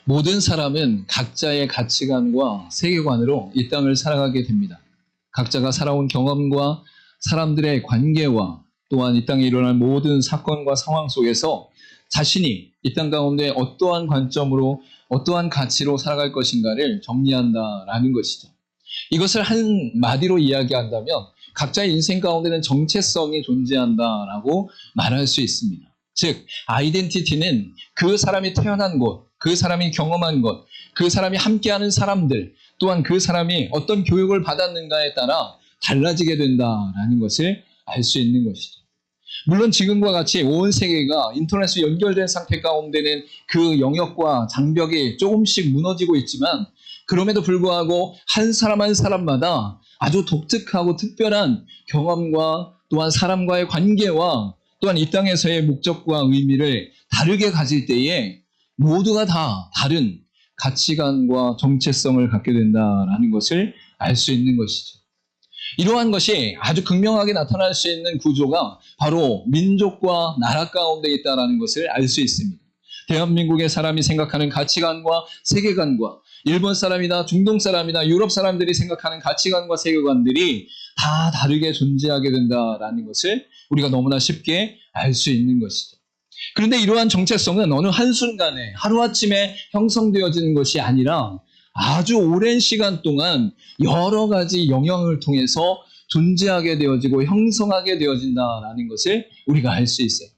모든 사람은 각자의 가치관과 세계관으로 이 땅을 살아가게 됩니다. 각자가 살아온 경험과 사람들의 관계와 또한 이 땅에 일어날 모든 사건과 상황 속에서 자신이 이 땅 가운데 어떠한 관점으로 어떠한 가치로 살아갈 것인가를 정리한다라는 것이죠. 이것을 한마디로 이야기한다면 각자의 인생 가운데는 정체성이 존재한다라고 말할 수 있습니다. 즉, 아이덴티티는 그 사람이 태어난 곳, 그 사람이 경험한 것, 그 사람이 함께하는 사람들, 또한 그 사람이 어떤 교육을 받았는가에 따라 달라지게 된다라는 것을 알 수 있는 것이죠. 물론 지금과 같이 온 세계가 인터넷으로 연결된 상태 가운데는 그 영역과 장벽이 조금씩 무너지고 있지만 그럼에도 불구하고 한 사람 한 사람마다 아주 독특하고 특별한 경험과 또한 사람과의 관계와 또한 이 땅에서의 목적과 의미를 다르게 가질 때에 모두가 다 다른 가치관과 정체성을 갖게 된다라는 것을 알 수 있는 것이죠. 이러한 것이 아주 극명하게 나타날 수 있는 구조가 바로 민족과 나라 가운데 있다는 것을 알 수 있습니다. 대한민국의 사람이 생각하는 가치관과 세계관과 일본 사람이나 중동 사람이나 유럽 사람들이 생각하는 가치관과 세계관들이 다 다르게 존재하게 된다는 것을 우리가 너무나 쉽게 알 수 있는 것이죠. 그런데 이러한 정체성은 어느 한순간에 하루아침에 형성되어지는 것이 아니라 아주 오랜 시간 동안 여러 가지 영향을 통해서 존재하게 되어지고 형성하게 되어진다는 것을 우리가 알 수 있어요.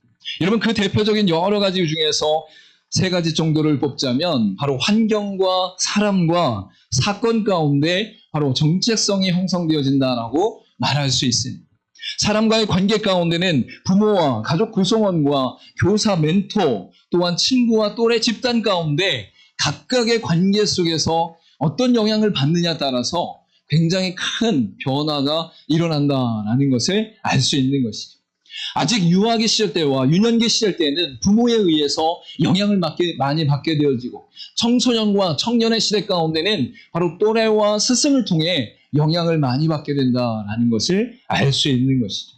여러분, 그 대표적인 여러 가지 중에서 세 가지 정도를 뽑자면 바로 환경과 사람과 사건 가운데 바로 정체성이 형성되어진다라고 말할 수 있습니다. 사람과의 관계 가운데는 부모와 가족 구성원과 교사, 멘토, 또한 친구와 또래 집단 가운데 각각의 관계 속에서 어떤 영향을 받느냐에 따라서 굉장히 큰 변화가 일어난다는 것을 알 수 있는 것이죠. 아직 유아기 시절 때와 유년기 시절 때는 부모에 의해서 영향을 많이 받게 되어지고 청소년과 청년의 시대 가운데는 바로 또래와 스승을 통해 영향을 많이 받게 된다는 것을 알 수 있는 것이죠.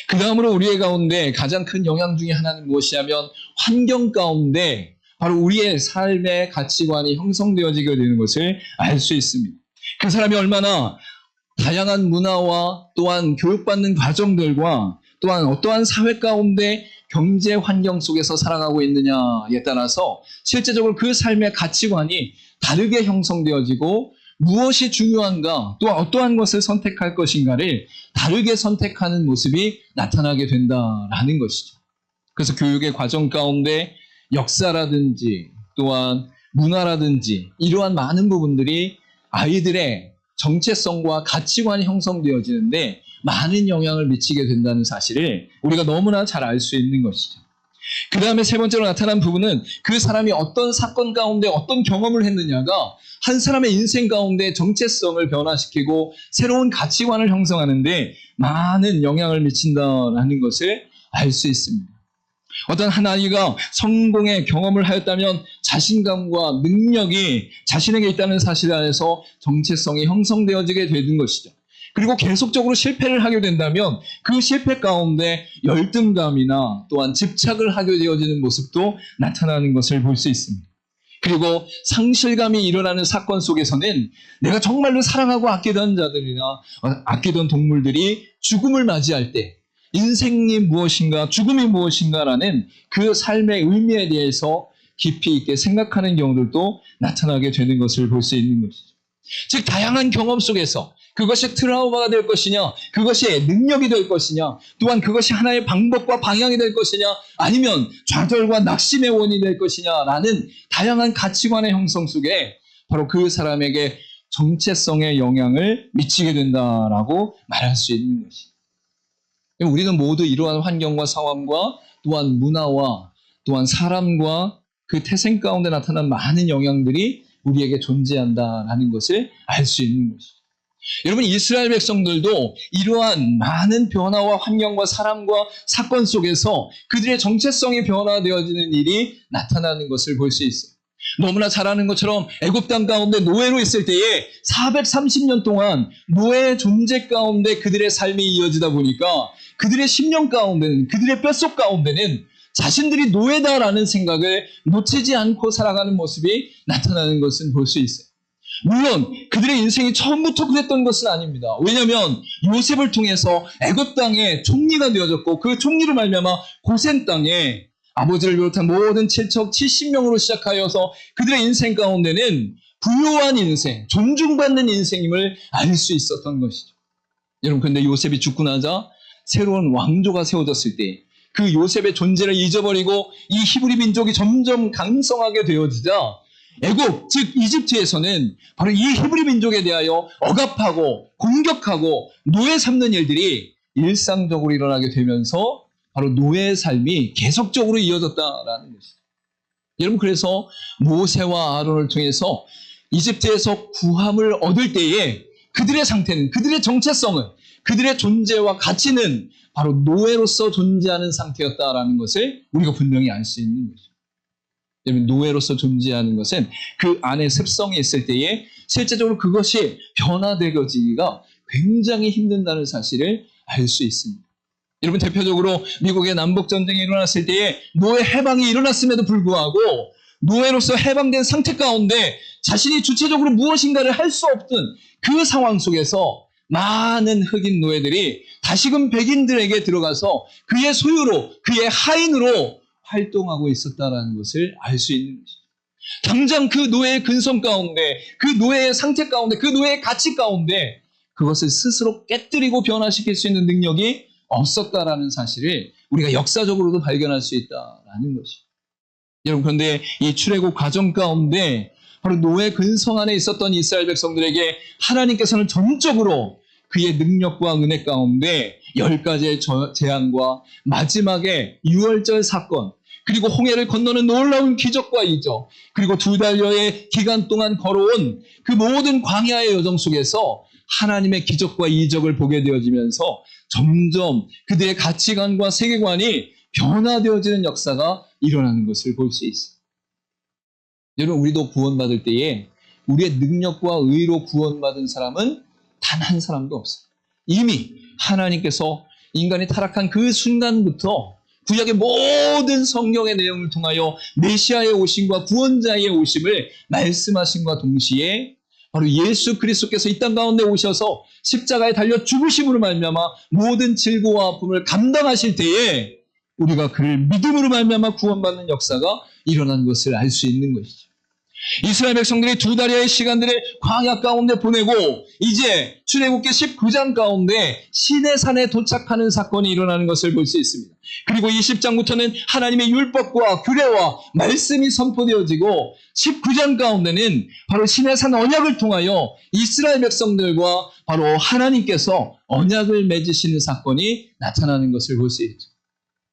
그 다음으로 우리의 가운데 가장 큰 영향 중에 하나는 무엇이냐면 환경 가운데 바로 우리의 삶의 가치관이 형성되어지게 되는 것을 알 수 있습니다. 그 사람이 얼마나 다양한 문화와 또한 교육받는 과정들과 또한 어떠한 사회 가운데 경제 환경 속에서 살아가고 있느냐에 따라서 실제적으로 그 삶의 가치관이 다르게 형성되어지고 무엇이 중요한가 또한 어떠한 것을 선택할 것인가를 다르게 선택하는 모습이 나타나게 된다라는 것이죠. 그래서 교육의 과정 가운데 역사라든지 또한 문화라든지 이러한 많은 부분들이 아이들의 정체성과 가치관이 형성되어지는데 많은 영향을 미치게 된다는 사실을 우리가 너무나 잘 알 수 있는 것이죠. 그 다음에 세 번째로 나타난 부분은 그 사람이 어떤 사건 가운데 어떤 경험을 했느냐가 한 사람의 인생 가운데 정체성을 변화시키고 새로운 가치관을 형성하는데 많은 영향을 미친다는 것을 알 수 있습니다. 어떤 한 아이가 성공의 경험을 하였다면 자신감과 능력이 자신에게 있다는 사실 안에서 정체성이 형성되어지게 되는 것이죠. 그리고 계속적으로 실패를 하게 된다면 그 실패 가운데 열등감이나 또한 집착을 하게 되어지는 모습도 나타나는 것을 볼 수 있습니다. 그리고 상실감이 일어나는 사건 속에서는 내가 정말로 사랑하고 아끼던 자들이나 아끼던 동물들이 죽음을 맞이할 때 인생이 무엇인가, 죽음이 무엇인가라는 그 삶의 의미에 대해서 깊이 있게 생각하는 경우들도 나타나게 되는 것을 볼 수 있는 것이죠. 즉, 다양한 경험 속에서 그것이 트라우마가 될 것이냐, 그것이 능력이 될 것이냐, 또한 그것이 하나의 방법과 방향이 될 것이냐, 아니면 좌절과 낙심의 원인이 될 것이냐라는 다양한 가치관의 형성 속에 바로 그 사람에게 정체성의 영향을 미치게 된다라고 말할 수 있는 것이죠. 우리는 모두 이러한 환경과 상황과 또한 문화와 또한 사람과 그 태생 가운데 나타난 많은 영향들이 우리에게 존재한다는 것을 알 수 있는 것이죠. 여러분, 이스라엘 백성들도 이러한 많은 변화와 환경과 사람과 사건 속에서 그들의 정체성이 변화되어지는 일이 나타나는 것을 볼 수 있어요. 너무나 잘 아는 것처럼 애굽 땅 가운데 노예로 있을 때에 430년 동안 노예의 존재 가운데 그들의 삶이 이어지다 보니까 그들의 심령 가운데는, 그들의 뼛속 가운데는 자신들이 노예다라는 생각을 놓치지 않고 살아가는 모습이 나타나는 것을 볼 수 있어요. 물론 그들의 인생이 처음부터 그랬던 것은 아닙니다. 왜냐하면 요셉을 통해서 애굽 땅의 총리가 되어졌고 그 총리로 말미암아 고센 땅에 아버지를 비롯한 모든 친척 70명으로 시작하여서 그들의 인생 가운데는 부유한 인생, 존중받는 인생임을 알 수 있었던 것이죠. 여러분, 그런데 요셉이 죽고 나자 새로운 왕조가 세워졌을 때 그 요셉의 존재를 잊어버리고 이 히브리 민족이 점점 강성하게 되어지자 애굽, 즉 이집트에서는 바로 이 히브리 민족에 대하여 억압하고 공격하고 노예 삼는 일들이 일상적으로 일어나게 되면서 바로 노예의 삶이 계속적으로 이어졌다라는 것이죠. 여러분, 그래서 모세와 아론을 통해서 이집트에서 구함을 얻을 때에 그들의 상태는, 그들의 정체성은, 그들의 존재와 가치는 바로 노예로서 존재하는 상태였다라는 것을 우리가 분명히 알 수 있는 것이죠. 여러분, 노예로서 존재하는 것은 그 안에 습성이 있을 때에 실제적으로 그것이 변화되어지기가 굉장히 힘든다는 사실을 알 수 있습니다. 여러분, 대표적으로 미국의 남북전쟁이 일어났을 때에 노예 해방이 일어났음에도 불구하고 노예로서 해방된 상태 가운데 자신이 주체적으로 무엇인가를 할 수 없던 그 상황 속에서 많은 흑인 노예들이 다시금 백인들에게 들어가서 그의 소유로, 그의 하인으로 활동하고 있었다는 것을 알 수 있는 것이죠. 당장 그 노예의 근성 가운데, 그 노예의 상태 가운데, 그 노예의 가치 가운데 그것을 스스로 깨뜨리고 변화시킬 수 있는 능력이 없었다라는 사실을 우리가 역사적으로도 발견할 수 있다라는 것이죠. 여러분, 그런데 이 출애굽 과정 가운데 바로 노예 근성 안에 있었던 이스라엘 백성들에게 하나님께서는 전적으로 그의 능력과 은혜 가운데 10가지의 재앙과 마지막에 유월절 사건, 그리고 홍해를 건너는 놀라운 기적과 이적, 그리고 2달여의 기간 동안 걸어온 그 모든 광야의 여정 속에서 하나님의 기적과 이적을 보게 되어지면서 점점 그들의 가치관과 세계관이 변화되어지는 역사가 일어나는 것을 볼 수 있습니다. 여러분, 우리도 구원받을 때에 우리의 능력과 의로 구원받은 사람은 단 한 사람도 없어요. 이미 하나님께서 인간이 타락한 그 순간부터 구약의 모든 성경의 내용을 통하여 메시아의 오심과 구원자의 오심을 말씀하신과 동시에 바로 예수 그리스도께서 이 땅 가운데 오셔서 십자가에 달려 죽으심으로 말미암아 모든 질고와 아픔을 감당하실 때에 우리가 그를 믿음으로 말미암아 구원받는 역사가 일어난 것을 알 수 있는 것이죠. 이스라엘 백성들이 2달여의 시간들을 광야 가운데 보내고 이제 출애굽기 19장 가운데 시내산에 도착하는 사건이 일어나는 것을 볼 수 있습니다. 그리고 20장부터는 하나님의 율법과 규례와 말씀이 선포되어지고 19장 가운데는 바로 시내산 언약을 통하여 이스라엘 백성들과 바로 하나님께서 언약을 맺으시는 사건이 나타나는 것을 볼 수 있죠.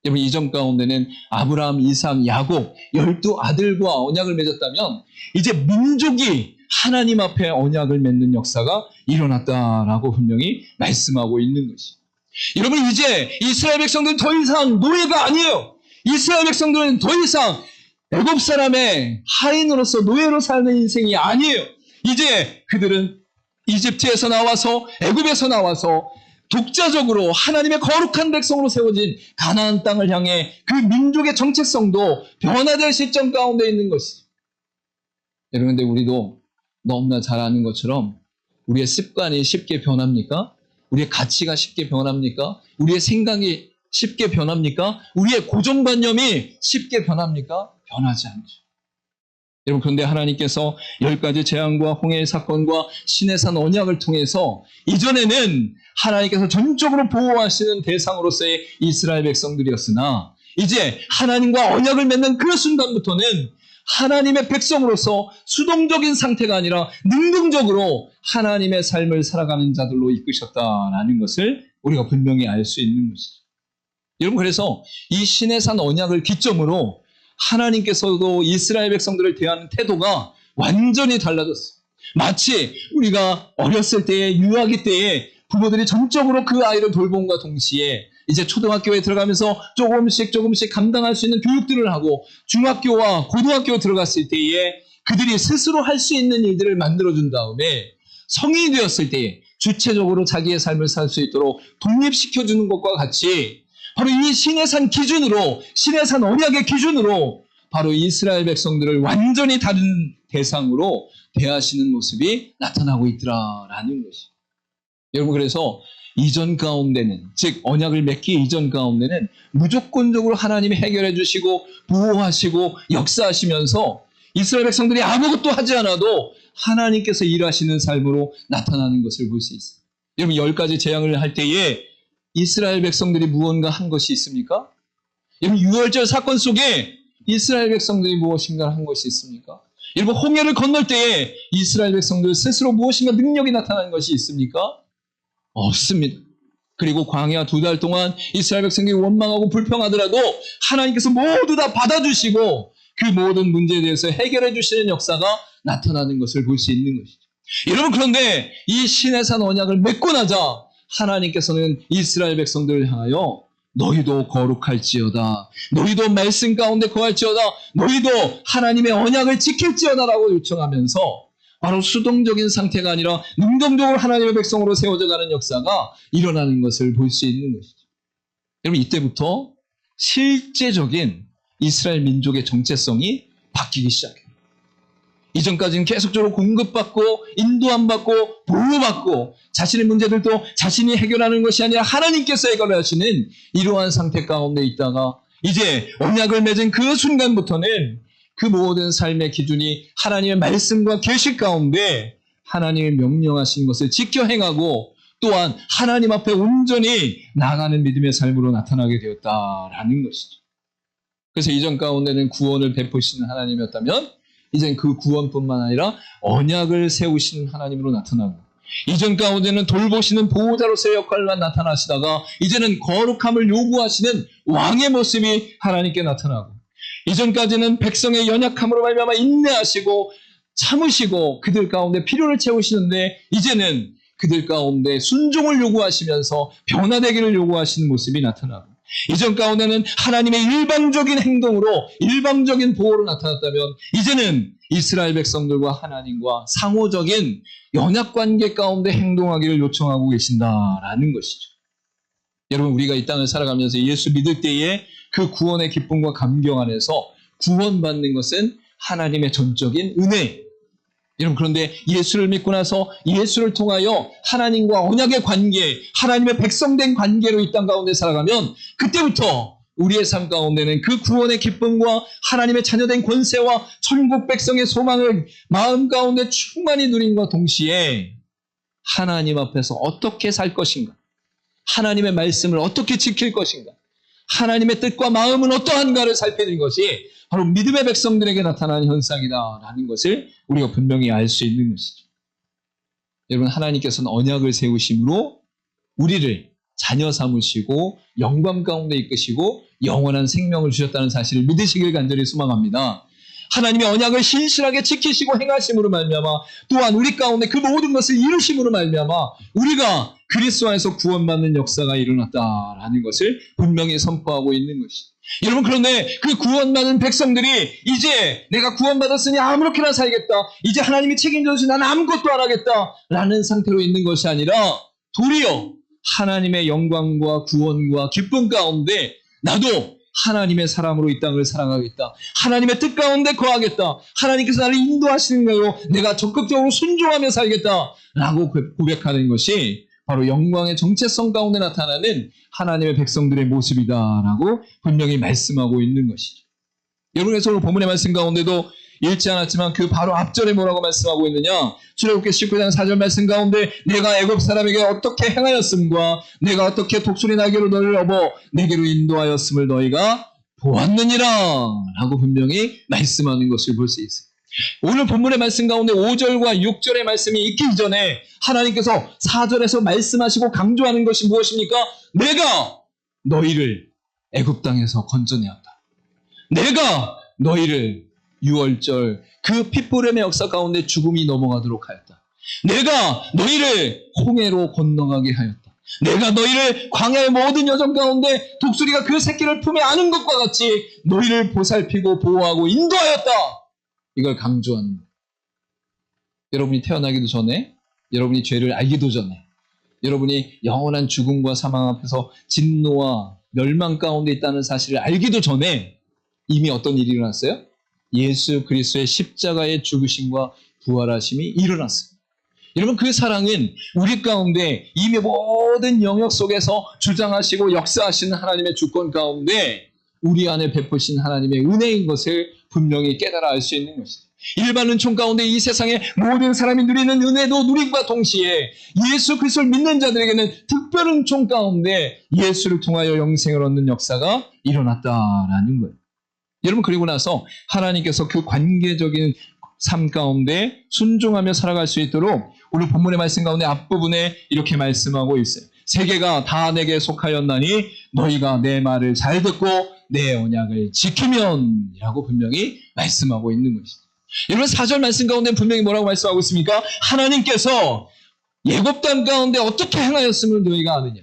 여러분, 이전 가운데는 아브라함, 이삭, 야곱 12아들과 언약을 맺었다면 이제 민족이 하나님 앞에 언약을 맺는 역사가 일어났다라고 분명히 말씀하고 있는 것이죠. 여러분, 이제 이스라엘 백성들은 더 이상 노예가 아니에요. 이스라엘 백성들은 더 이상 애굽 사람의 하인으로서 노예로 사는 인생이 아니에요. 이제 그들은 이집트에서 나와서, 애굽에서 나와서 독자적으로 하나님의 거룩한 백성으로 세워진 가나안 땅을 향해 그 민족의 정체성도 변화될 시점 가운데 있는 것이죠. 여러분, 근데 우리도 너무나 잘 아는 것처럼 우리의 습관이 쉽게 변합니까? 우리의 가치가 쉽게 변합니까? 우리의 생각이 쉽게 변합니까? 우리의 고정관념이 쉽게 변합니까? 변하지 않죠. 여러분, 그런데 하나님께서 10가지 재앙과 홍해의 사건과 시내산 언약을 통해서 이전에는 하나님께서 전적으로 보호하시는 대상으로서의 이스라엘 백성들이었으나 이제 하나님과 언약을 맺는 그 순간부터는 하나님의 백성으로서 수동적인 상태가 아니라 능동적으로 하나님의 삶을 살아가는 자들로 이끄셨다라는 것을 우리가 분명히 알 수 있는 것이죠. 여러분, 그래서 이 시내산 언약을 기점으로 하나님께서도 이스라엘 백성들을 대하는 태도가 완전히 달라졌어요. 마치 우리가 어렸을 때에, 유아기 때에 부모들이 전적으로 그 아이를 돌봄과 동시에 이제 초등학교에 들어가면서 조금씩 감당할 수 있는 교육들을 하고 중학교와 고등학교에 들어갔을 때에 그들이 스스로 할 수 있는 일들을 만들어준 다음에 성인이 되었을 때에 주체적으로 자기의 삶을 살 수 있도록 독립시켜주는 것과 같이 바로 이 시내산 기준으로, 시내산 언약의 기준으로 바로 이스라엘 백성들을 완전히 다른 대상으로 대하시는 모습이 나타나고 있더라라는 것이. 여러분, 그래서 이전 가운데는, 즉 언약을 맺기 이전 가운데는 무조건적으로 하나님이 해결해 주시고 보호하시고 역사하시면서 이스라엘 백성들이 아무것도 하지 않아도 하나님께서 일하시는 삶으로 나타나는 것을 볼 수 있어요. 여러분, 10가지 재앙을 할 때에 이스라엘 백성들이 무언가 한 것이 있습니까? 여러분, 6월절 사건 속에 이스라엘 백성들이 무엇인가 한 것이 있습니까? 여러분, 홍해를 건널 때에 이스라엘 백성들 스스로 무엇인가 능력이 나타나는 것이 있습니까? 없습니다. 그리고 광야 2달 동안 이스라엘 백성들이 원망하고 불평하더라도 하나님께서 모두 다 받아주시고 그 모든 문제에 대해서 해결해 주시는 역사가 나타나는 것을 볼 수 있는 것이죠. 여러분, 그런데 이 시내산 언약을 맺고 나자 하나님께서는 이스라엘 백성들을 향하여 너희도 거룩할지어다, 너희도 말씀 가운데 거할지어다, 너희도 하나님의 언약을 지킬지어다라고 요청하면서 바로 수동적인 상태가 아니라 능동적으로 하나님의 백성으로 세워져 가는 역사가 일어나는 것을 볼 수 있는 것이죠. 여러분, 이때부터 실제적인 이스라엘 민족의 정체성이 바뀌기 시작해요. 이전까지는 계속적으로 공급받고 인도함받고 보호받고 자신의 문제들도 자신이 해결하는 것이 아니라 하나님께서 해결하시는 이러한 상태 가운데 있다가 이제 언약을 맺은 그 순간부터는 그 모든 삶의 기준이 하나님의 말씀과 계시 가운데 하나님의 명령하신 것을 지켜 행하고 또한 하나님 앞에 온전히 나아가는 믿음의 삶으로 나타나게 되었다라는 것이죠. 그래서 이전 가운데는 구원을 베푸시는 하나님이었다면 이젠 그 구원뿐만 아니라 언약을 세우시는 하나님으로 나타나고, 이전 가운데는 돌보시는 보호자로서의 역할만 나타나시다가 이제는 거룩함을 요구하시는 왕의 모습이 하나님께 나타나고, 이전까지는 백성의 연약함으로 말미암아 인내하시고 참으시고 그들 가운데 필요를 채우시는데 이제는 그들 가운데 순종을 요구하시면서 변화되기를 요구하시는 모습이 나타나고, 이전 가운데는 하나님의 일방적인 행동으로 일방적인 보호로 나타났다면 이제는 이스라엘 백성들과 하나님과 상호적인 연합관계 가운데 행동하기를 요청하고 계신다라는 것이죠. 여러분, 우리가 이 땅을 살아가면서 예수 믿을 때에 그 구원의 기쁨과 감격 안에서 구원받는 것은 하나님의 전적인 은혜. 여러분, 그런데 예수를 믿고 나서 예수를 통하여 하나님과 언약의 관계, 하나님의 백성된 관계로 이 땅 가운데 살아가면 그때부터 우리의 삶 가운데는 그 구원의 기쁨과 하나님의 자녀된 권세와 천국 백성의 소망을 마음 가운데 충만히 누림과 동시에 하나님 앞에서 어떻게 살 것인가, 하나님의 말씀을 어떻게 지킬 것인가, 하나님의 뜻과 마음은 어떠한가를 살피는 것이 바로 믿음의 백성들에게 나타나는 현상이다라는 것을 우리가 분명히 알 수 있는 것이죠. 여러분, 하나님께서는 언약을 세우심으로 우리를 자녀 삼으시고 영광 가운데 이끄시고 영원한 생명을 주셨다는 사실을 믿으시길 간절히 소망합니다. 하나님의 언약을 신실하게 지키시고 행하심으로 말미암아 또한 우리 가운데 그 모든 것을 이루심으로 말미암아 우리가 그리스도 안에서 구원받는 역사가 일어났다라는 것을 분명히 선포하고 있는 것이죠. 여러분, 그런데 그 구원받은 백성들이 이제 내가 구원받았으니 아무렇게나 살겠다, 이제 하나님이 책임져 주신 나는 아무것도 안 하겠다 라는 상태로 있는 것이 아니라 도리어 하나님의 영광과 구원과 기쁨 가운데 나도 하나님의 사람으로 이 땅을 살아가겠다, 하나님의 뜻 가운데 거하겠다, 하나님께서 나를 인도하시는 거요 내가 적극적으로 순종하며 살겠다 라고 고백하는 것이 바로 영광의 정체성 가운데 나타나는 하나님의 백성들의 모습이다라고 분명히 말씀하고 있는 것이죠. 여러분께서 오늘 본문의 말씀 가운데도 읽지 않았지만 그 바로 앞절에 뭐라고 말씀하고 있느냐, 출애굽기 19장 4절 말씀 가운데 내가 애굽 사람에게 어떻게 행하였음과 내가 어떻게 독수리 날개로 너를 업어 내게로 인도하였음을 너희가 보았느니라 라고 분명히 말씀하는 것을 볼 수 있어요. 오늘 본문의 말씀 가운데 5절과 6절의 말씀이 있기 전에 하나님께서 4절에서 말씀하시고 강조하는 것이 무엇입니까? 내가 너희를 애굽 땅에서 건져내었다, 내가 너희를 6월절 그 핏부림의 역사 가운데 죽음이 넘어가도록 하였다, 내가 너희를 홍해로 건너가게 하였다, 내가 너희를 광야의 모든 여정 가운데 독수리가 그 새끼를 품에 안은 것과 같이 너희를 보살피고 보호하고 인도하였다, 이걸 강조하는 거예요. 여러분이 태어나기도 전에, 여러분이 죄를 알기도 전에, 여러분이 영원한 죽음과 사망 앞에서 진노와 멸망 가운데 있다는 사실을 알기도 전에 이미 어떤 일이 일어났어요? 예수 그리스도의 십자가의 죽으심과 부활하심이 일어났어요. 여러분, 그 사랑은 우리 가운데 이미 모든 영역 속에서 주장하시고 역사하시는 하나님의 주권 가운데 우리 안에 베푸신 하나님의 은혜인 것을 분명히 깨달아 알 수 있는 것이죠. 일반 은총 가운데 이 세상의 모든 사람이 누리는 은혜도 누림과 동시에 예수 그리스도를 믿는 자들에게는 특별 은총 가운데 예수를 통하여 영생을 얻는 역사가 일어났다라는 거예요. 여러분, 그리고 나서 하나님께서 그 관계적인 삶 가운데 순종하며 살아갈 수 있도록 오늘 본문의 말씀 가운데 앞부분에 이렇게 말씀하고 있어요. 세계가 다 내게 속하였나니 너희가 내 말을 잘 듣고 내 언약을 지키면 이라고 분명히 말씀하고 있는 것이죠. 여러분, 4절 말씀 가운데 분명히 뭐라고 말씀하고 있습니까? 하나님께서 예굽 땅 가운데 어떻게 행하였음을 너희가 아느냐.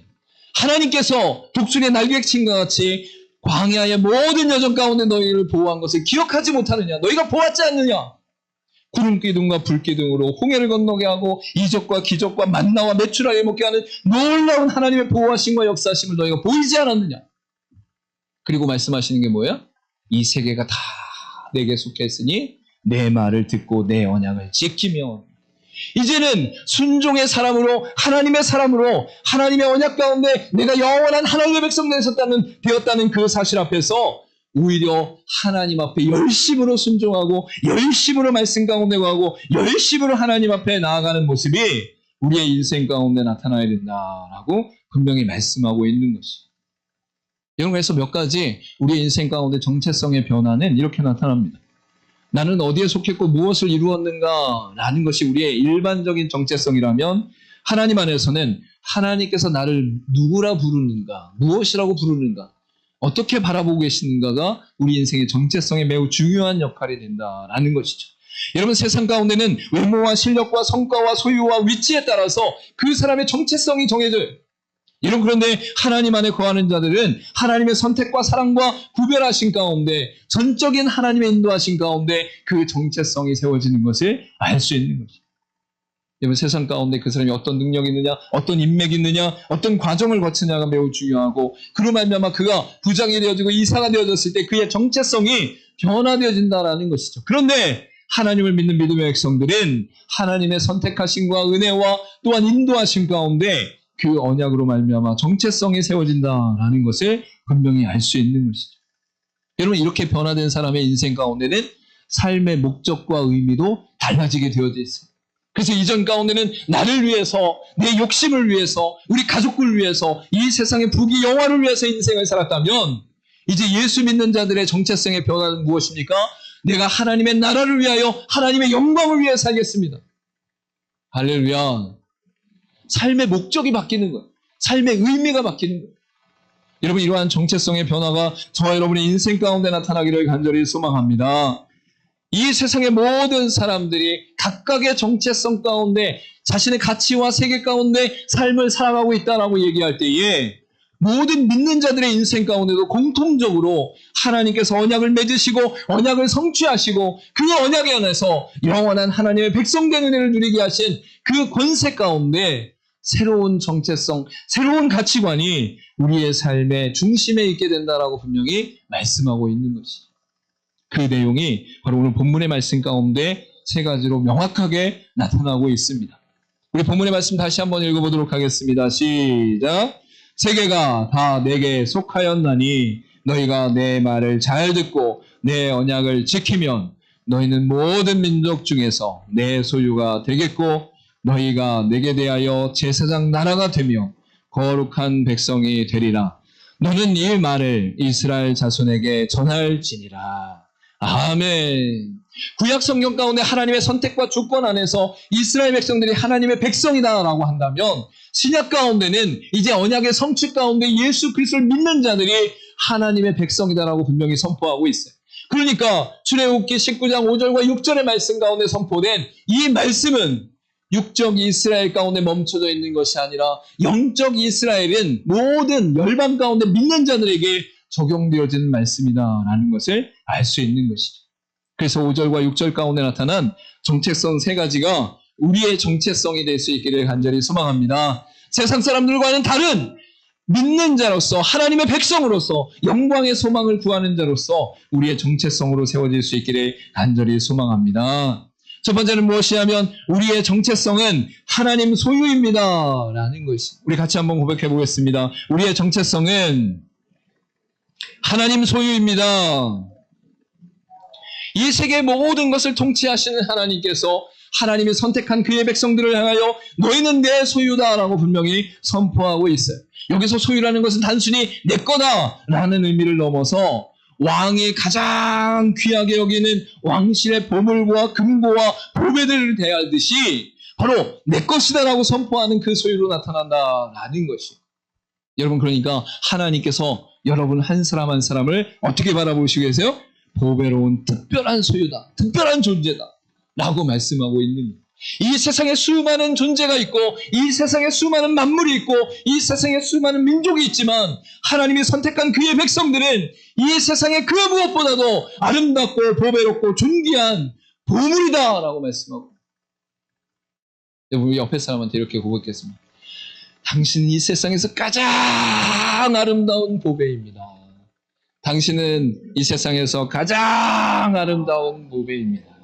하나님께서 독수리의 날개친과 같이 광야의 모든 여정 가운데 너희를 보호한 것을 기억하지 못하느냐. 너희가 보았지 않느냐. 구름기둥과 불기둥으로 홍해를 건너게 하고 이적과 기적과 만나와 메추라기 먹게 하는 놀라운 하나님의 보호하심과 역사하심을 너희가 보이지 않았느냐. 그리고 말씀하시는 게 뭐예요? 이 세계가 다 내게 속했으니 내 말을 듣고 내 언약을 지키면. 이제는 순종의 사람으로 하나님의 사람으로 하나님의 언약 가운데 내가 영원한 하나님의 백성 되었다는 그 사실 앞에서 오히려 하나님 앞에 열심으로 순종하고 열심으로 말씀 가운데 가고 열심으로 하나님 앞에 나아가는 모습이 우리의 인생 가운데 나타나야 된다라고 분명히 말씀하고 있는 것이죠. 여러분, 그래서 몇 가지 우리의 인생 가운데 정체성의 변화는 이렇게 나타납니다. 나는 어디에 속했고 무엇을 이루었는가 라는 것이 우리의 일반적인 정체성이라면 하나님 안에서는 하나님께서 나를 누구라 부르는가, 무엇이라고 부르는가, 어떻게 바라보고 계시는가가 우리 인생의 정체성에 매우 중요한 역할이 된다라는 것이죠. 여러분, 세상 가운데는 외모와 실력과 성과와 소유와 위치에 따라서 그 사람의 정체성이 정해져요. 그런데 하나님 안에 거하는 자들은 하나님의 선택과 사랑과 구별하신 가운데 전적인 하나님의 인도하신 가운데 그 정체성이 세워지는 것을 알 수 있는 것이죠. 여러분, 세상 가운데 그 사람이 어떤 능력이 있느냐, 어떤 인맥이 있느냐, 어떤 과정을 거치느냐가 매우 중요하고 그로 말미암아 그가 부장이 되어지고 이사가 되어졌을 때 그의 정체성이 변화되어진다라는 것이죠. 그런데 하나님을 믿는 믿음의 백성들은 하나님의 선택하심과 은혜와 또한 인도하심 가운데 그 언약으로 말미암아 정체성이 세워진다라는 것을 분명히 알 수 있는 것이죠. 여러분, 이렇게 변화된 사람의 인생 가운데는 삶의 목적과 의미도 달라지게 되어져 있습니다. 그래서 이전 가운데는 나를 위해서, 내 욕심을 위해서, 우리 가족을 위해서, 이 세상의 부귀 영화를 위해서 인생을 살았다면 이제 예수 믿는 자들의 정체성의 변화는 무엇입니까? 내가 하나님의 나라를 위하여 하나님의 영광을 위해 살겠습니다. 할렐루야. 삶의 목적이 바뀌는 거예요. 삶의 의미가 바뀌는 거예요. 여러분, 이러한 정체성의 변화가 저와 여러분의 인생 가운데 나타나기를 간절히 소망합니다. 이 세상의 모든 사람들이 각각의 정체성 가운데 자신의 가치와 세계 가운데 삶을 살아가고 있다라고 얘기할 때에 모든 믿는 자들의 인생 가운데도 공통적으로 하나님께서 언약을 맺으시고 언약을 성취하시고 그 언약에 안에서 영원한 하나님의 백성된 은혜를 누리게 하신 그 권세 가운데 새로운 정체성, 새로운 가치관이 우리의 삶의 중심에 있게 된다라고 분명히 말씀하고 있는 것이죠. 그 내용이 바로 오늘 본문의 말씀 가운데 세 가지로 명확하게 나타나고 있습니다. 우리 본문의 말씀 다시 한번 읽어보도록 하겠습니다. 시작. 세계가 다 내게 속하였나니 너희가 내 말을 잘 듣고 내 언약을 지키면 너희는 모든 민족 중에서 내 소유가 되겠고 너희가 내게 대하여 제사장 나라가 되며 거룩한 백성이 되리라. 너는 이 말을 이스라엘 자손에게 전할지니라. 아멘. 구약 성경 가운데 하나님의 선택과 주권 안에서 이스라엘 백성들이 하나님의 백성이다라고 한다면 신약 가운데는 이제 언약의 성취 가운데 예수 그리스도를 믿는 자들이 하나님의 백성이다라고 분명히 선포하고 있어요. 그러니까 출애굽기 19장 5절과 6절의 말씀 가운데 선포된 이 말씀은 육적 이스라엘 가운데 멈춰져 있는 것이 아니라 영적 이스라엘은 모든 열방 가운데 믿는 자들에게 적용되어지는 말씀이다라는 것을 알 수 있는 것이죠. 그래서 5절과 6절 가운데 나타난 정체성 세 가지가 우리의 정체성이 될 수 있기를 간절히 소망합니다. 세상 사람들과는 다른 믿는 자로서 하나님의 백성으로서 영광의 소망을 구하는 자로서 우리의 정체성으로 세워질 수 있기를 간절히 소망합니다. 첫 번째는 무엇이냐면 우리의 정체성은 하나님 소유입니다 라는 것이, 우리 같이 한번 고백해 보겠습니다. 우리의 정체성은 하나님 소유입니다. 이 세계의 모든 것을 통치하시는 하나님께서 하나님이 선택한 그의 백성들을 향하여 너희는 내 소유다라고 분명히 선포하고 있어요. 여기서 소유라는 것은 단순히 내 거다라는 의미를 넘어서 왕이 가장 귀하게 여기는 왕실의 보물과 금고와 보배들을 대하듯이 바로 내 것이다라고 선포하는 그 소유로 나타난다라는 것이. 여러분, 그러니까 하나님께서 여러분 한 사람 한 사람을 어떻게 바라보시고 계세요? 보배로운 특별한 소유다, 특별한 존재다 라고 말씀하고 있는 거예요. 이 세상에 수많은 존재가 있고 이 세상에 수많은 만물이 있고 이 세상에 수많은 민족이 있지만 하나님이 선택한 그의 백성들은 이 세상의 그 무엇보다도 아름답고 보배롭고 존귀한 보물이다 라고 말씀하고, 여러분 옆에 사람한테 이렇게 고백했습니다. 당신은 이 세상에서 가장 아름다운 보배입니다. 당신은 이 세상에서 가장 아름다운 보배입니다.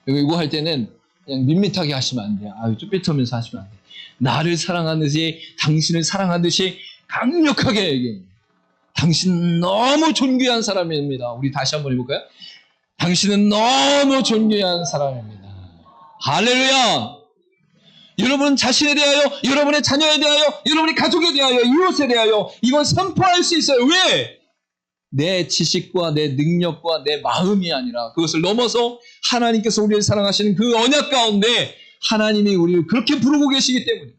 이거 할 때는 그냥 밋밋하게 하시면 안 돼요. 쭈삣하면서 하시면 안 돼요. 나를 사랑하듯이 당신을 사랑하듯이 강력하게 얘기해요. 당신은 너무 존귀한 사람입니다. 우리 다시 한번 해볼까요? 당신은 너무 존귀한 사람입니다. 할렐루야! 여러분 자신에 대하여, 여러분의 자녀에 대하여, 여러분의 가족에 대하여, 이웃에 대하여 이건 선포할 수 있어요. 왜? 내 지식과 내 능력과 내 마음이 아니라 그것을 넘어서 하나님께서 우리를 사랑하시는 그 언약 가운데 하나님이 우리를 그렇게 부르고 계시기 때문에.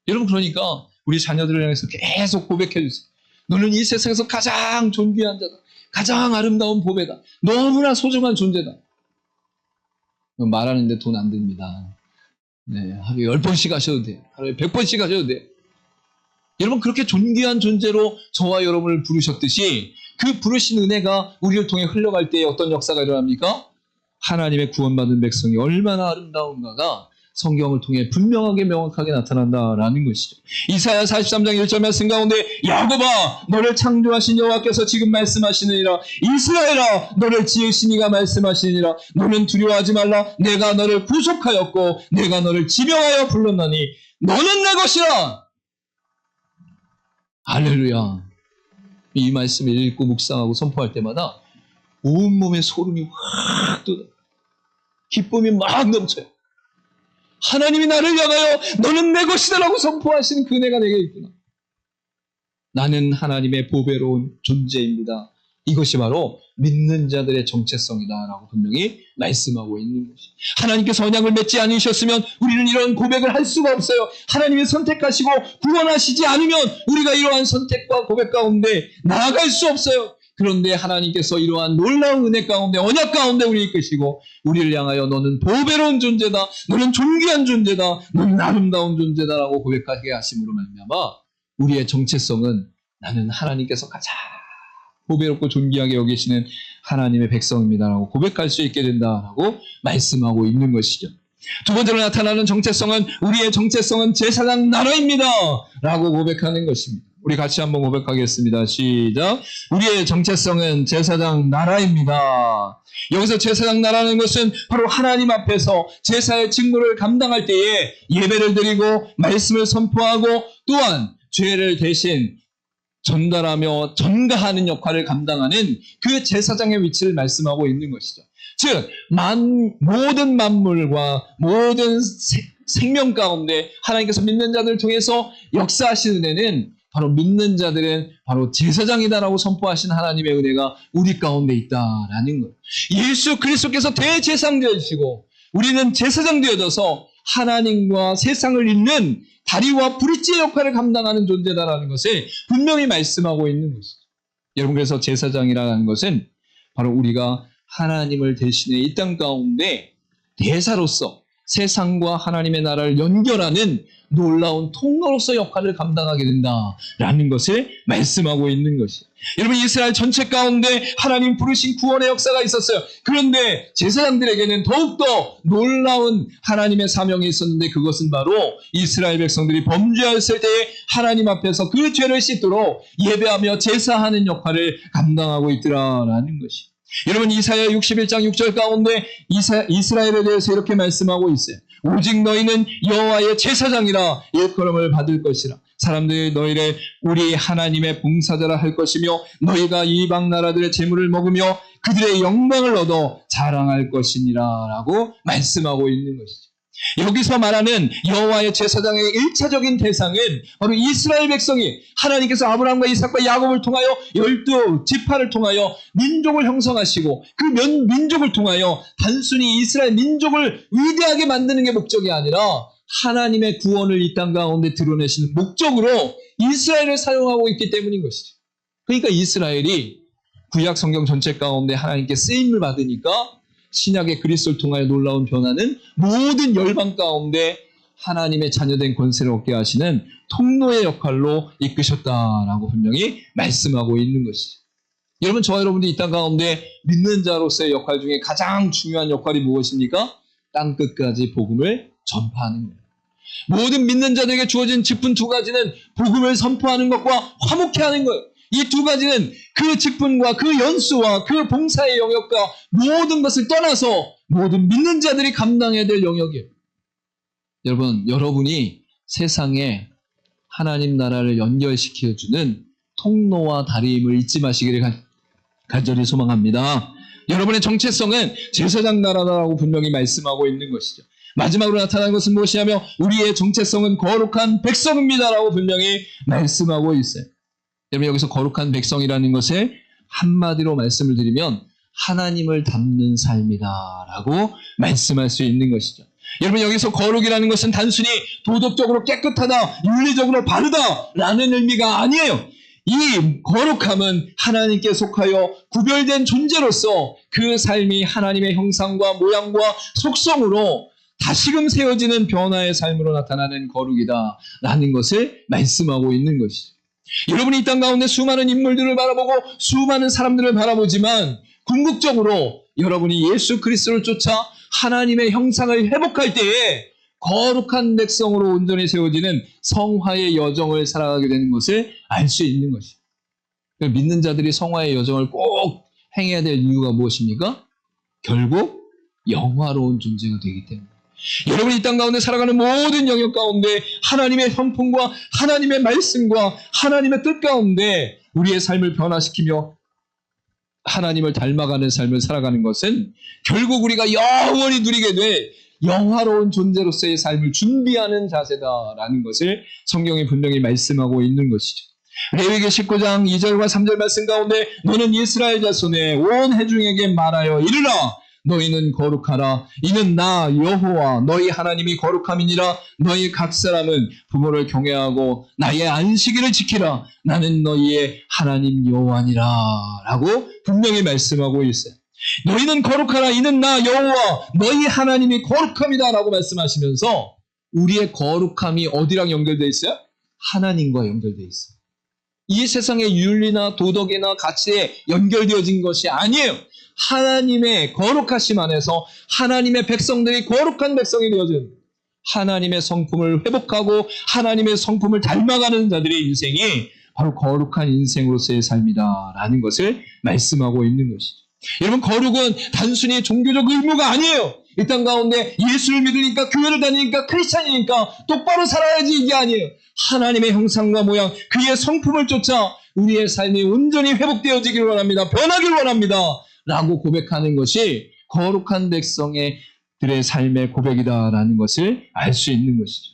여러분, 그러니까 우리 자녀들을 향해서 계속 고백해 주세요. 너는 이 세상에서 가장 존귀한 자다. 가장 아름다운 보배다. 너무나 소중한 존재다. 말하는데 돈 안 듭니다. 네, 하루에 10번씩 하셔도 돼요. 하루에 100번씩 하셔도 돼요. 여러분, 그렇게 존귀한 존재로 저와 여러분을 부르셨듯이 그 부르신 은혜가 우리를 통해 흘러갈 때에 어떤 역사가 일어납니까? 하나님의 구원받은 백성이 얼마나 아름다운가가 성경을 통해 분명하게 명확하게 나타난다라는 것이죠. 이사야 43장 1절 말씀 가운데 야곱아 너를 창조하신 여호와께서 지금 말씀하시느니라. 이스라엘아 너를 지으신 이가 말씀하시느니라. 너는 두려워하지 말라. 내가 너를 구속하였고 내가 너를 지명하여 불렀나니 너는 내 것이라. 할렐루야. 이 말씀을 읽고 묵상하고 선포할 때마다 온몸에 소름이 확 돋아. 기쁨이 막 넘쳐요. 하나님이 나를 향하여 너는 내 것이다 라고 선포하시는 그 은혜가 내게 있구나. 나는 하나님의 보배로운 존재입니다. 이것이 바로 믿는 자들의 정체성이다 라고 분명히 말씀하고 있는 것이. 하나님께서 언약을 맺지 않으셨으면 우리는 이런 고백을 할 수가 없어요. 하나님이 선택하시고 구원하시지 않으면 우리가 이러한 선택과 고백 가운데 나아갈 수 없어요. 그런데 하나님께서 이러한 놀라운 은혜 가운데 언약 가운데 우리를 이끄시고 우리를 향하여 너는 보배로운 존재다. 너는 존귀한 존재다. 너는 아름다운 존재다 라고 고백하게 하심으로 말미암아 우리의 정체성은 나는 하나님께서 가장 보배롭고 존귀하게 여기시는 하나님의 백성입니다라고 고백할 수 있게 된다라고 말씀하고 있는 것이죠. 두 번째로 나타나는 정체성은 우리의 정체성은 제사장 나라입니다 라고 고백하는 것입니다. 우리 같이 한번 고백하겠습니다. 시작. 우리의 정체성은 제사장 나라입니다. 여기서 제사장 나라는 것은 바로 하나님 앞에서 제사의 직무를 감당할 때에 예배를 드리고 말씀을 선포하고 또한 죄를 대신 전달하며 전가하는 역할을 감당하는 그 제사장의 위치를 말씀하고 있는 것이죠. 즉 모든 만물과 모든 생명 가운데 하나님께서 믿는 자들을 통해서 역사하시는 은혜는 바로 믿는 자들은 바로 제사장이다라고 선포하신 하나님의 은혜가 우리 가운데 있다라는 것. 예수 그리스도께서 대제사장 되시고 우리는 제사장 되어져서 하나님과 세상을 잇는 다리와 브릿지의 역할을 감당하는 존재다라는 것을 분명히 말씀하고 있는 것이죠. 여러분, 그래서 제사장이라는 것은 바로 우리가 하나님을 대신해 이 땅 가운데 대사로서 세상과 하나님의 나라를 연결하는 놀라운 통로로서 역할을 감당하게 된다라는 것을 말씀하고 있는 것이에요. 여러분, 이스라엘 전체 가운데 하나님 부르신 구원의 역사가 있었어요. 그런데 제사장들에게는 더욱더 놀라운 하나님의 사명이 있었는데, 그것은 바로 이스라엘 백성들이 범죄했을 때에 하나님 앞에서 그 죄를 씻도록 예배하며 제사하는 역할을 감당하고 있더라라는 것이에요. 여러분, 이사야 61장 6절 가운데 이스라엘에 대해서 이렇게 말씀하고 있어요. 오직 너희는 여호와의 제사장이라 일컬음을 받을 것이라. 사람들이 너희를 우리 하나님의 봉사자라 할 것이며, 너희가 이방 나라들의 재물을 먹으며 그들의 영광을 얻어 자랑할 것이니라 라고 말씀하고 있는 것이죠. 여기서 말하는 여호와의 제사장의 1차적인 대상은 바로 이스라엘 백성이 하나님께서 아브라함과 이삭과 야곱을 통하여 12지파를 통하여 민족을 형성하시고, 그 민족을 통하여 단순히 이스라엘 민족을 위대하게 만드는 게 목적이 아니라 하나님의 구원을 이 땅 가운데 드러내시는 목적으로 이스라엘을 사용하고 있기 때문인 것이죠. 그러니까 이스라엘이 구약 성경 전체 가운데 하나님께 쓰임을 받으니까 신약의 그리스도를 통하여 놀라운 변화는 모든 열방 가운데 하나님의 자녀된 권세를 얻게 하시는 통로의 역할로 이끄셨다라고 분명히 말씀하고 있는 것이죠. 여러분, 저와 여러분들이 이 땅 가운데 믿는 자로서의 역할 중에 가장 중요한 역할이 무엇입니까? 땅끝까지 복음을 전파하는 거예요. 모든 믿는 자들에게 주어진 직분 두 가지는 복음을 선포하는 것과 화목케 하는 거예요. 이 두 가지는 그 직분과 그 연수와 그 봉사의 영역과 모든 것을 떠나서 모든 믿는 자들이 감당해야 될 영역이에요. 여러분, 여러분이 세상에 하나님 나라를 연결시켜주는 통로와 다리임을 잊지 마시기를 간절히 소망합니다. 여러분의 정체성은 제사장 나라라고 분명히 말씀하고 있는 것이죠. 마지막으로 나타난 것은 무엇이냐면 우리의 정체성은 거룩한 백성입니다라고 분명히 말씀하고 있어요. 여러분, 여기서 거룩한 백성이라는 것을 한마디로 말씀을 드리면 하나님을 닮는 삶이다라고 말씀할 수 있는 것이죠. 여러분, 여기서 거룩이라는 것은 단순히 도덕적으로 깨끗하다, 윤리적으로 바르다라는 의미가 아니에요. 이 거룩함은 하나님께 속하여 구별된 존재로서 그 삶이 하나님의 형상과 모양과 속성으로 다시금 세워지는 변화의 삶으로 나타나는 거룩이다라는 것을 말씀하고 있는 것이죠. 여러분이 이 땅 가운데 수많은 인물들을 바라보고 수많은 사람들을 바라보지만 궁극적으로 여러분이 예수 그리스도를 쫓아 하나님의 형상을 회복할 때에 거룩한 백성으로 온전히 세워지는 성화의 여정을 살아가게 되는 것을 알 수 있는 것이죠. 믿는 자들이 성화의 여정을 꼭 행해야 될 이유가 무엇입니까? 결국 영화로운 존재가 되기 때문에. 여러분이 이 땅 가운데 살아가는 모든 영역 가운데 하나님의 성품과 하나님의 말씀과 하나님의 뜻 가운데 우리의 삶을 변화시키며 하나님을 닮아가는 삶을 살아가는 것은 결국 우리가 영원히 누리게 될 영화로운 존재로서의 삶을 준비하는 자세다라는 것을 성경이 분명히 말씀하고 있는 것이죠. 레위기 19장 2절과 3절 말씀 가운데 너는 이스라엘 자손의 온 회중에게 말하여 이르라 너희는 거룩하라. 이는 나 여호와 너희 하나님이 거룩함이니라. 너희 각 사람은 부모를 경외하고 나의 안식일을 지키라. 나는 너희의 하나님 여호와니라 라고 분명히 말씀하고 있어요. 너희는 거룩하라. 이는 나 여호와 너희 하나님이 거룩함이다 라고 말씀하시면서 우리의 거룩함이 어디랑 연결되어 있어요? 하나님과 연결되어 있어요. 이 세상의 윤리나 도덕이나 가치에 연결되어진 것이 아니에요. 하나님의 거룩하심 안에서 하나님의 백성들이 거룩한 백성이 되어진 하나님의 성품을 회복하고 하나님의 성품을 닮아가는 자들의 인생이 바로 거룩한 인생으로서의 삶이다라는 것을 말씀하고 있는 것이죠. 여러분, 거룩은 단순히 종교적 의무가 아니에요. 이 땅 가운데 예수를 믿으니까 교회를 다니니까 크리스찬이니까 똑바로 살아야지 이게 아니에요. 하나님의 형상과 모양 그의 성품을 쫓아 우리의 삶이 온전히 회복되어지길 원합니다. 변하길 원합니다. 라고 고백하는 것이 거룩한 백성들의 삶의 고백이다라는 것을 알 수 있는 것이죠.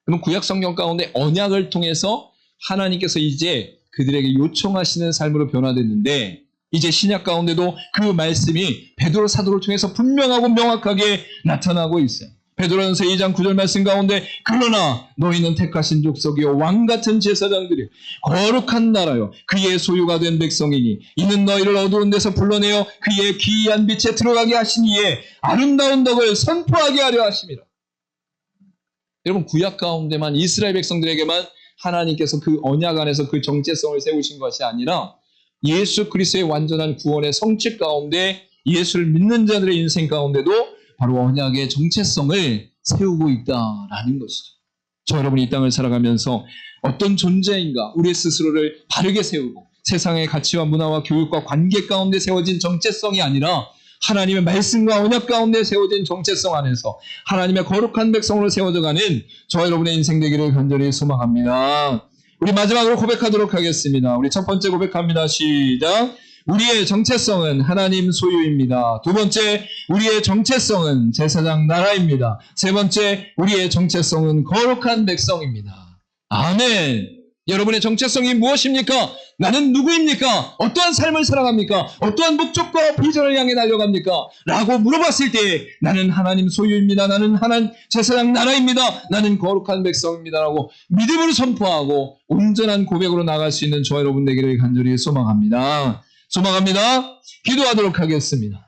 그럼 구약 성경 가운데 언약을 통해서 하나님께서 이제 그들에게 요청하시는 삶으로 변화됐는데 이제 신약 가운데도 그 말씀이 베드로 사도를 통해서 분명하고 명확하게 나타나고 있어요. 베드로전서 2장 9절 말씀 가운데 그러나 너희는 택하신 족속이요 왕같은 제사장들이요 거룩한 나라요 그의 소유가 된 백성이니 이는 너희를 어두운 데서 불러내어 그의 기이한 빛에 들어가게 하신 이에 아름다운 덕을 선포하게 하려 하심이라. 여러분, 구약 가운데만 이스라엘 백성들에게만 하나님께서 그 언약 안에서 그 정체성을 세우신 것이 아니라 예수 그리스도의 완전한 구원의 성취 가운데 예수를 믿는 자들의 인생 가운데도 바로 언약의 정체성을 세우고 있다라는 것이죠. 저 여러분이 이 땅을 살아가면서 어떤 존재인가 우리 스스로를 바르게 세우고 세상의 가치와 문화와 교육과 관계 가운데 세워진 정체성이 아니라 하나님의 말씀과 언약 가운데 세워진 정체성 안에서 하나님의 거룩한 백성으로 세워져가는 저 여러분의 인생 되기를 간절히 소망합니다. 우리 마지막으로 고백하도록 하겠습니다. 우리 첫 번째 고백합니다. 시작. 우리의 정체성은 하나님 소유입니다. 두 번째, 우리의 정체성은 제사장 나라입니다. 세 번째, 우리의 정체성은 거룩한 백성입니다. 아멘. 여러분의 정체성이 무엇입니까? 나는 누구입니까? 어떠한 삶을 살아갑니까? 어떠한 목적과 비전을 향해 달려갑니까? 라고 물어봤을 때 나는 하나님 소유입니다. 나는 하나님 제사장 나라입니다. 나는 거룩한 백성입니다. 라고 믿음으로 선포하고 온전한 고백으로 나갈 수 있는 저 여러분 되기를 간절히 소망합니다. 기도하도록 하겠습니다.